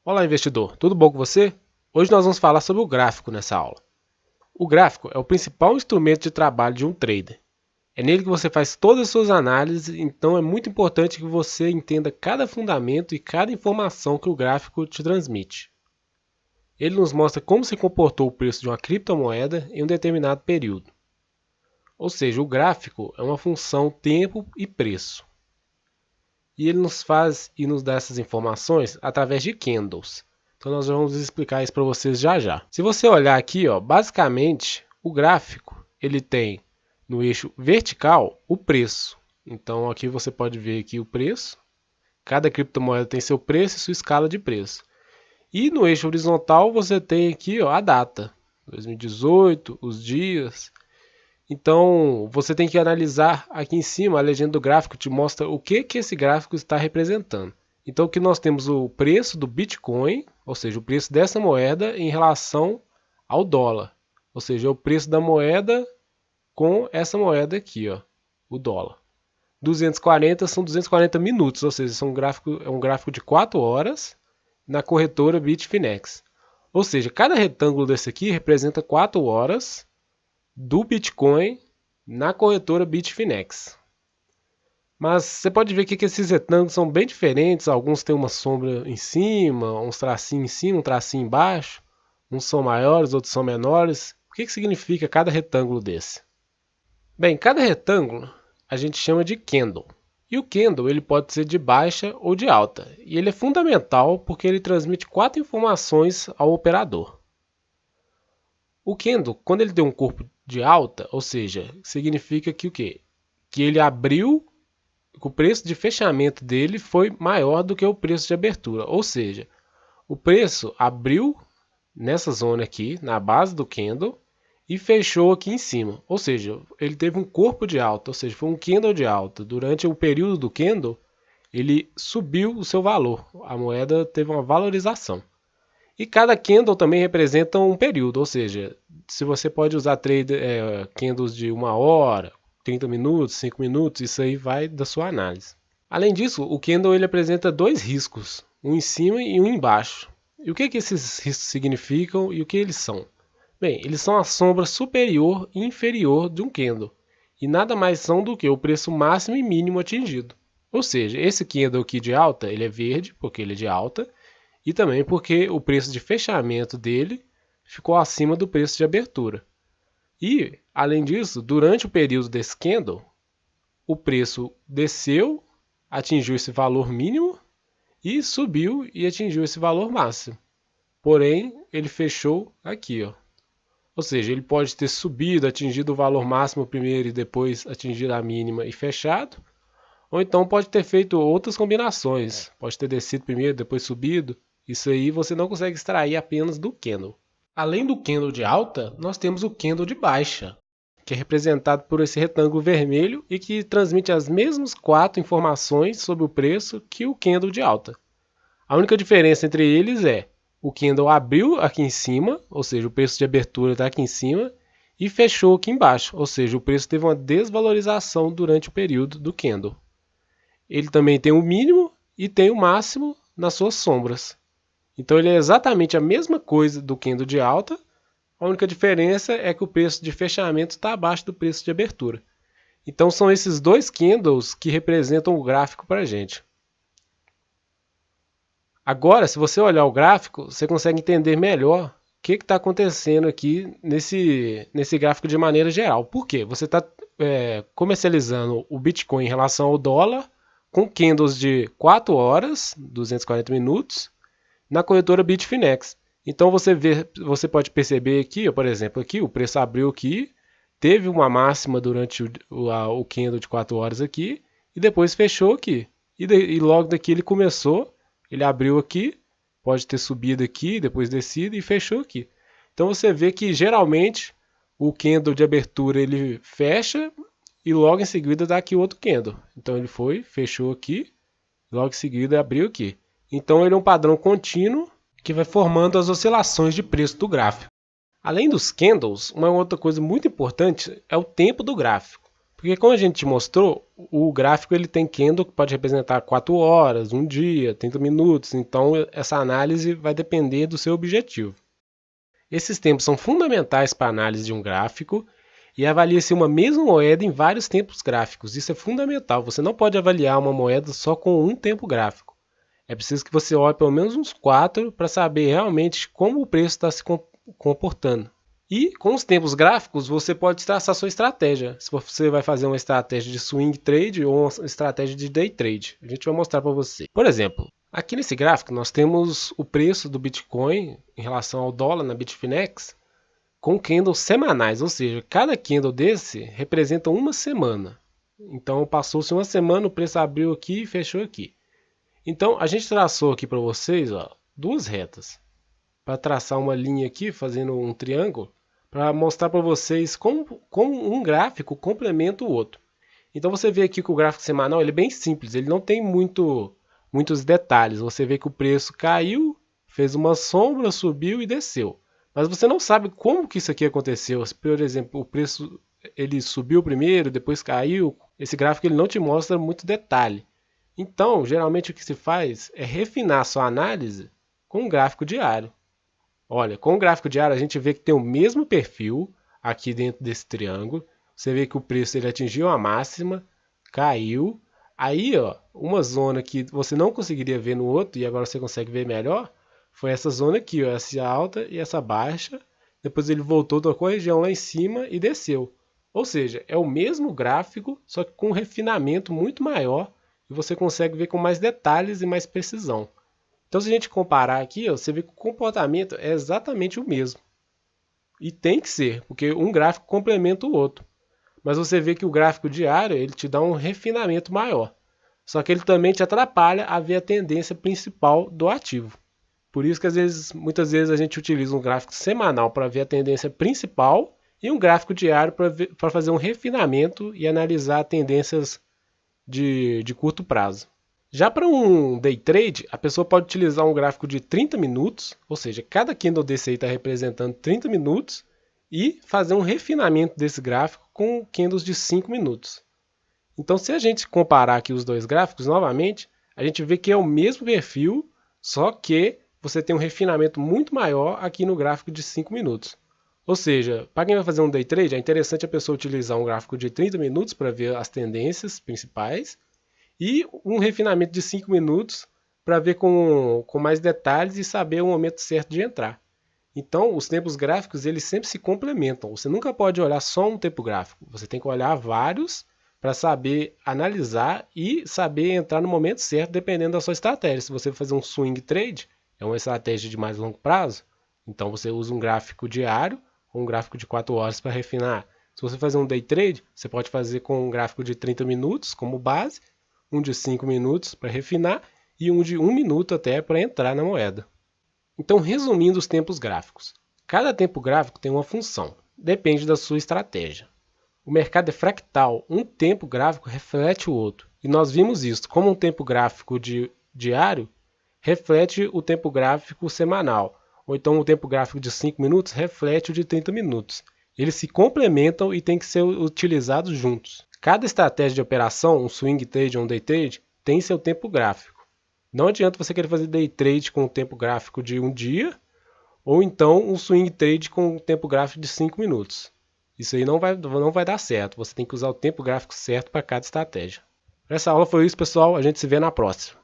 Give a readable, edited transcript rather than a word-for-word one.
Olá, investidor, tudo bom com você? Hoje nós vamos falar sobre o gráfico nessa aula. O gráfico é o principal instrumento de trabalho de um trader. É nele que você faz todas as suas análises, então é muito importante que você entenda cada fundamento e cada informação que o gráfico te transmite. Ele nos mostra como se comportou o preço de uma criptomoeda em um determinado período. Ou seja, o gráfico é uma função tempo e preço. E ele nos faz e nos dá essas informações através de candles. Então nós vamos explicar isso para vocês já já. Se você olhar aqui, basicamente o gráfico ele tem no eixo vertical o preço. Então aqui você pode ver aqui o preço. Cada criptomoeda tem seu preço e sua escala de preço. E no eixo horizontal você tem aqui a data, 2018, os dias. Então, você tem que analisar aqui em cima, a legenda do gráfico te mostra o que esse gráfico está representando. Então, aqui nós temos o preço do Bitcoin, ou seja, o preço dessa moeda em relação ao dólar. Ou seja, o preço da moeda com essa moeda aqui, o dólar. 240 são 240 minutos, ou seja, é um gráfico de 4 horas na corretora Bitfinex. Ou seja, cada retângulo desse aqui representa 4 horas do Bitcoin na corretora Bitfinex. Mas você pode ver aqui que esses retângulos são bem diferentes. Alguns têm uma sombra em cima, uns tracinhos em cima, um tracinho embaixo. Uns são maiores, outros são menores. O que significa cada retângulo desse? Bem, cada retângulo a gente chama de candle. E o candle ele pode ser de baixa ou de alta. E ele é fundamental porque ele transmite 4 informações ao operador. O candle, quando ele tem um corpo de alta, ou seja, significa que o quê? Que ele abriu, o preço de fechamento dele foi maior do que o preço de abertura. Ou seja, o preço abriu nessa zona aqui, na base do candle, e fechou aqui em cima. Ou seja, ele teve um corpo de alta, ou seja, foi um candle de alta. Durante o período do candle, ele subiu o seu valor. A moeda teve uma valorização. E cada candle também representa um período, ou seja, se você pode usar candles de 1 hora, 30 minutos, 5 minutos, isso aí vai da sua análise. Além disso, o candle ele apresenta 2 riscos, um em cima e um embaixo. E o que esses riscos significam e o que eles são? Bem, eles são a sombra superior e inferior de um candle, e nada mais são do que o preço máximo e mínimo atingido. Ou seja, esse candle aqui de alta, ele é verde, porque ele é de alta, e também porque o preço de fechamento dele ficou acima do preço de abertura. E, além disso, durante o período desse candle, o preço desceu, atingiu esse valor mínimo e subiu e atingiu esse valor máximo. Porém, ele fechou aqui. Ou seja, ele pode ter subido, atingido o valor máximo primeiro e depois atingido a mínima e fechado. Ou então pode ter feito outras combinações. Pode ter descido primeiro, depois subido. Isso aí você não consegue extrair apenas do candle. Além do candle de alta, nós temos o candle de baixa, que é representado por esse retângulo vermelho e que transmite as mesmas 4 informações sobre o preço que o candle de alta. A única diferença entre eles é o candle abriu aqui em cima, ou seja, o preço de abertura está aqui em cima, e fechou aqui embaixo, ou seja, o preço teve uma desvalorização durante o período do candle. Ele também tem o mínimo e tem o máximo nas suas sombras. Então ele é exatamente a mesma coisa do candle de alta, a única diferença é que o preço de fechamento está abaixo do preço de abertura. Então são esses 2 candles que representam o gráfico para a gente. Agora, se você olhar o gráfico, você consegue entender melhor o que está acontecendo aqui nesse gráfico de maneira geral. Por quê? Você está comercializando o Bitcoin em relação ao dólar com candles de 4 horas, 240 minutos, na corretora Bitfinex. Então você pode perceber aqui, por exemplo, aqui o preço abriu aqui, teve uma máxima durante o candle de 4 horas aqui e depois fechou aqui. E logo daqui ele abriu aqui, pode ter subido aqui, depois descido e fechou aqui. Então você vê que geralmente o candle de abertura ele fecha e logo em seguida dá aqui outro candle. Então ele foi, fechou aqui, logo em seguida abriu aqui. Então ele é um padrão contínuo que vai formando as oscilações de preço do gráfico. Além dos candles, uma outra coisa muito importante é o tempo do gráfico. Porque como a gente te mostrou, o gráfico ele tem candle que pode representar 4 horas, um dia, 30 minutos, então essa análise vai depender do seu objetivo. Esses tempos são fundamentais para a análise de um gráfico e avalia-se uma mesma moeda em vários tempos gráficos. Isso é fundamental, você não pode avaliar uma moeda só com um tempo gráfico. É preciso que você olhe pelo menos uns 4 para saber realmente como o preço está se comportando. E com os tempos gráficos você pode traçar sua estratégia. Se você vai fazer uma estratégia de swing trade ou uma estratégia de day trade. A gente vai mostrar para você. Por exemplo, aqui nesse gráfico nós temos o preço do Bitcoin em relação ao dólar na Bitfinex com candles semanais, ou seja, cada candle desse representa uma semana. Então passou-se uma semana, o preço abriu aqui e fechou aqui. Então a gente traçou aqui para vocês duas retas. Para traçar uma linha aqui, fazendo um triângulo, para mostrar para vocês como um gráfico complementa o outro. Então você vê aqui que o gráfico semanal ele é bem simples, ele não tem muitos detalhes. Você vê que o preço caiu, fez uma sombra, subiu e desceu. Mas você não sabe como que isso aqui aconteceu. Por exemplo, o preço ele subiu primeiro, depois caiu. Esse gráfico ele não te mostra muito detalhe. Então, geralmente o que se faz é refinar sua análise com um gráfico diário. Olha, com o gráfico diário a gente vê que tem o mesmo perfil aqui dentro desse triângulo. Você vê que o preço ele atingiu a máxima, caiu. Aí, uma zona que você não conseguiria ver no outro e agora você consegue ver melhor, foi essa zona aqui, essa alta e essa baixa. Depois ele voltou, tocou a região lá em cima e desceu. Ou seja, é o mesmo gráfico, só que com um refinamento muito maior e você consegue ver com mais detalhes e mais precisão. Então se a gente comparar aqui, você vê que o comportamento é exatamente o mesmo. E tem que ser, porque um gráfico complementa o outro. Mas você vê que o gráfico diário ele te dá um refinamento maior. Só que ele também te atrapalha a ver a tendência principal do ativo. Por isso que muitas vezes a gente utiliza um gráfico semanal para ver a tendência principal e um gráfico diário para fazer um refinamento e analisar tendências de curto prazo. Já para um day trade, a pessoa pode utilizar um gráfico de 30 minutos, ou seja, cada candle desse aí está representando 30 minutos, e fazer um refinamento desse gráfico com candles de 5 minutos. Então, se a gente comparar aqui os dois gráficos, novamente, a gente vê que é o mesmo perfil, só que você tem um refinamento muito maior aqui no gráfico de 5 minutos. Ou seja, para quem vai fazer um day trade, é interessante a pessoa utilizar um gráfico de 30 minutos para ver as tendências principais, e um refinamento de 5 minutos para ver com mais detalhes e saber o momento certo de entrar. Então, os tempos gráficos eles sempre se complementam. Você nunca pode olhar só um tempo gráfico. Você tem que olhar vários para saber analisar e saber entrar no momento certo, dependendo da sua estratégia. Se você fazer um swing trade, é uma estratégia de mais longo prazo, então você usa um gráfico diário ou um gráfico de 4 horas para refinar. Se você fazer um day trade, você pode fazer com um gráfico de 30 minutos como base, um de 5 minutos para refinar e um de 1 minuto até para entrar na moeda. Então, resumindo os tempos gráficos. Cada tempo gráfico tem uma função, depende da sua estratégia. O mercado é fractal, um tempo gráfico reflete o outro. E nós vimos isso, como um tempo gráfico diário reflete o tempo gráfico semanal, ou então o tempo gráfico de 5 minutos reflete o de 30 minutos. Eles se complementam e têm que ser utilizados juntos. Cada estratégia de operação, um swing trade ou um day trade, tem seu tempo gráfico. Não adianta você querer fazer day trade com um tempo gráfico de um dia, ou então um swing trade com um tempo gráfico de 5 minutos. Isso aí não vai dar certo, você tem que usar o tempo gráfico certo para cada estratégia. Essa aula foi isso, pessoal, a gente se vê na próxima.